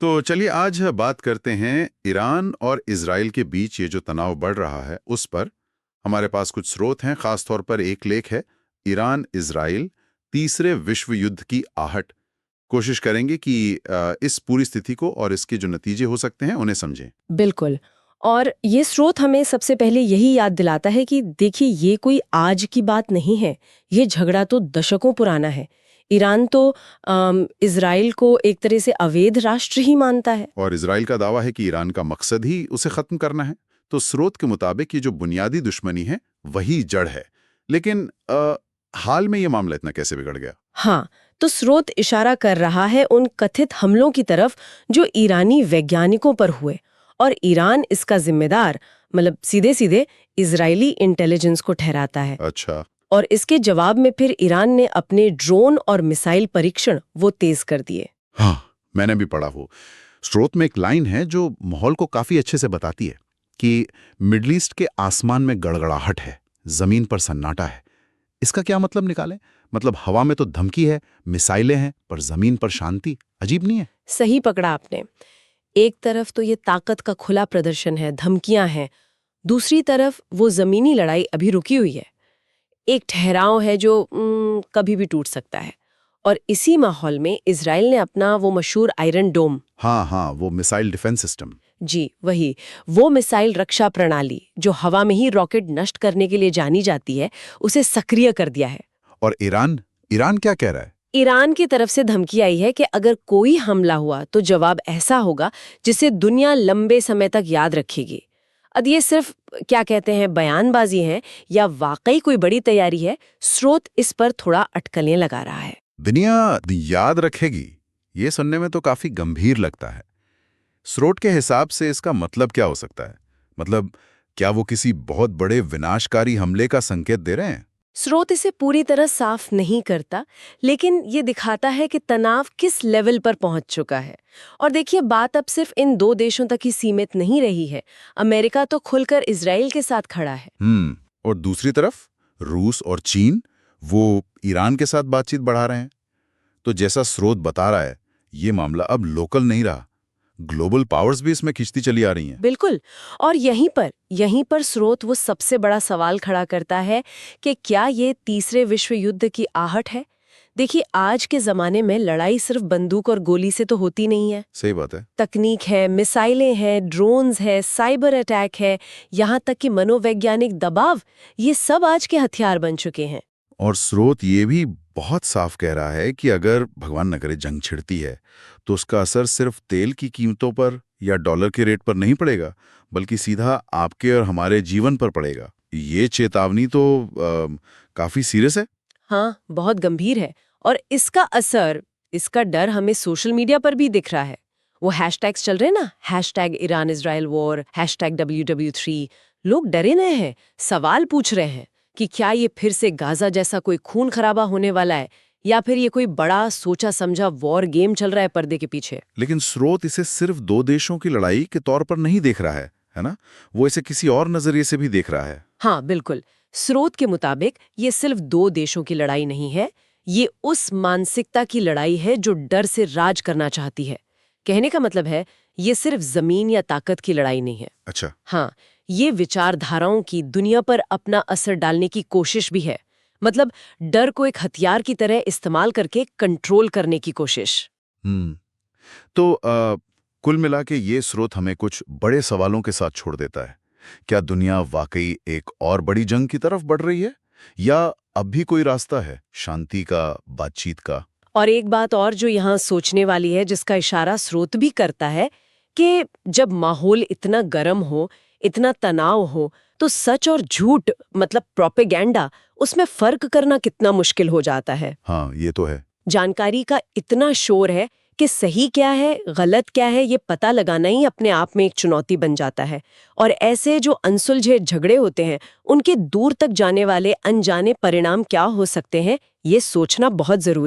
तो चलिए आज बात करते हैं ईरान और इजराइल के बीच ये जो तनाव बढ़ रहा है उस पर। हमारे पास कुछ स्रोत हैं, खास तौर पर एक लेख है, ईरान इजराइल तीसरे विश्व युद्ध की आहट। कोशिश करेंगे कि इस पूरी स्थिति को और इसके जो नतीजे हो सकते हैं उन्हें समझें। बिल्कुल। और ये स्रोत हमें सबसे पहले यही याद दिलाता है कि देखिए ये कोई आज की बात नहीं है। ये झगड़ा तो दशकों पुराना है। ईरान तो इजराइल को एक तरह से अवैध राष्ट्र ही मानता है। और इजराइल का दावा है कि ईरान का मकसद ही उसे खत्म करना है। तो स्रोत के मुताबिक ये जो बुनियादी दुश्मनी है वही जड़ है। लेकिन हाल में ये मामला इतना कैसे बिगड़ गया? हाँ, तो स्रोत इशारा कर रहा है उन कथित हमलों की तरफ जो ईरानी वैज्ञानिकों पर हुए, और ईरान इसका जिम्मेदार मतलब सीधे सीधे इजरायली इंटेलिजेंस को ठहराता है। अच्छा। और इसके जवाब में फिर ईरान ने अपने ड्रोन और मिसाइल परीक्षण वो तेज कर दिए। हाँ, मैंने भी पढ़ा हो। स्रोत में एक लाइन है जो माहौल को काफी अच्छे से बताती है कि मिडल ईस्ट के आसमान में गड़गड़ाहट है, जमीन पर सन्नाटा है। इसका क्या मतलब निकालें? मतलब हवा में तो धमकी है, मिसाइलें हैं, पर जमीन पर शांति। अजीब नहीं है? सही पकड़ा आपने। एक तरफ तो ये ताकत का खुला प्रदर्शन है, धमकियां हैं। दूसरी तरफ वो जमीनी लड़ाई अभी रुकी हुई है। एक ठहराव है जो कभी भी टूट सकता है। और इसी माहौल में इजराइल ने अपना वो मशहूर आयरन डोम, हाँ हाँ, वो मिसाइल डिफेंस सिस्टम। जी वही, वो मिसाइल रक्षा प्रणाली जो हवा में ही रॉकेट नष्ट करने के लिए जानी जाती है, उसे सक्रिय कर दिया है। और ईरान ईरान क्या कह रहा है? ईरान की तरफ से धमकी आई है कि अगर कोई हमला हुआ तो जवाब ऐसा होगा जिसे दुनिया लंबे समय तक याद रखेगी। अब ये सिर्फ क्या कहते हैं बयानबाजी है या वाकई कोई बड़ी तैयारी है, स्रोत इस पर थोड़ा अटकलें लगा रहा है। दुनिया याद रखेगी, ये सुनने में तो काफी गंभीर लगता है। स्रोत के हिसाब से इसका मतलब क्या हो सकता है? मतलब क्या वो किसी बहुत बड़े विनाशकारी हमले का संकेत दे रहे हैं? स्रोत इसे पूरी तरह साफ नहीं करता, लेकिन ये दिखाता है कि तनाव किस लेवल पर पहुंच चुका है। और देखिए, बात अब सिर्फ इन दो देशों तक ही सीमित नहीं रही है। अमेरिका तो खुलकर इजराइल के साथ खड़ा है। और दूसरी तरफ रूस और चीन, वो ईरान के साथ बातचीत बढ़ा रहे हैं। तो जैसा स्रोत बता रहा है, ये मामला अब लोकल नहीं रहा, ग्लोबल पावर्स भी इसमें खिंचती चली आ रही हैं। बिल्कुल। और यहीं पर स्रोत वो सबसे बड़ा सवाल खड़ा करता है कि क्या ये तीसरे विश्व युद्ध की आहट है। देखिए, आज के जमाने में लड़ाई सिर्फ बंदूक और गोली से तो होती नहीं है। सही बात है। तकनीक है, मिसाइलें हैं, ड्रोन्स है, साइबर अटैक है, यहाँ तक कि मनोवैज्ञानिक दबाव, ये सब आज के हथियार बन चुके हैं। और स्रोत ये भी बहुत साफ कह रहा है कि अगर भगवान न करे जंग छिड़ती है तो उसका असर सिर्फ तेल की कीमतों पर या डॉलर के रेट पर नहीं पड़ेगा, बल्कि सीधा आपके और हमारे जीवन पर पड़ेगा। ये चेतावनी तो काफी सीरियस है। हाँ, बहुत गंभीर है। और इसका असर, इसका डर हमें सोशल मीडिया पर भी दिख रहा है। वो हैशटैग्स चल रहे हैं ना, hashtag Iran Israel war, hashtag WW3। लोग डरे नहीं हैं, सवाल पूछ रहे हैं कि क्या ये फिर से गाजा जैसा कोई खून खराबा होने वाला है, या फिर ये कोई बड़ा सोचा समझा वॉर गेम चल रहा है पर्दे के पीछे। लेकिन स्रोत इसे सिर्फ दो देशों की लड़ाई के तौर पर नहीं देख रहा है ना? वो इसे किसी और नजरिए से भी देख रहा है। हाँ बिल्कुल। स्रोत के मुताबिक ये सिर्फ दो देशों की लड़ाई नहीं है, ये उस मानसिकता की लड़ाई है जो डर से राज करना चाहती है। कहने का मतलब है, ये सिर्फ जमीन या ताकत की लड़ाई नहीं है। अच्छा। हाँ, ये विचारधाराओं की दुनिया पर अपना असर डालने की कोशिश भी है। मतलब डर को एक हथियार की तरह इस्तेमाल करके कंट्रोल करने की कोशिश। हम्म तो कुल मिला के ये स्रोत हमें कुछ बड़े सवालों के साथ छोड़ देता है। क्या दुनिया वाकई एक और बड़ी जंग की तरफ बढ़ रही है, या अब भी कोई रास्ता है शांति का, बातचीत का? और एक बात और जो यहाँ सोचने वाली है, जिसका इशारा स्रोत भी करता है, कि जब माहौल इतना गर्म हो, इतना तनाव हो, तो सच और झूठ मतलब प्रोपेगेंडा, उसमें फर्क करना कितना मुश्किल हो जाता है। हाँ, ये तो है। जानकारी का इतना शोर है कि सही क्या है, गलत क्या है, ये पता लगाना ही अपने आप में एक चुनौती बन जाता है। और ऐसे जो अनसुलझे झगड़े होते हैं, उनके दूर तक जाने वाले अनजाने परिणाम क्या हो सकते हैं, ये सोचना बहुत जरूरी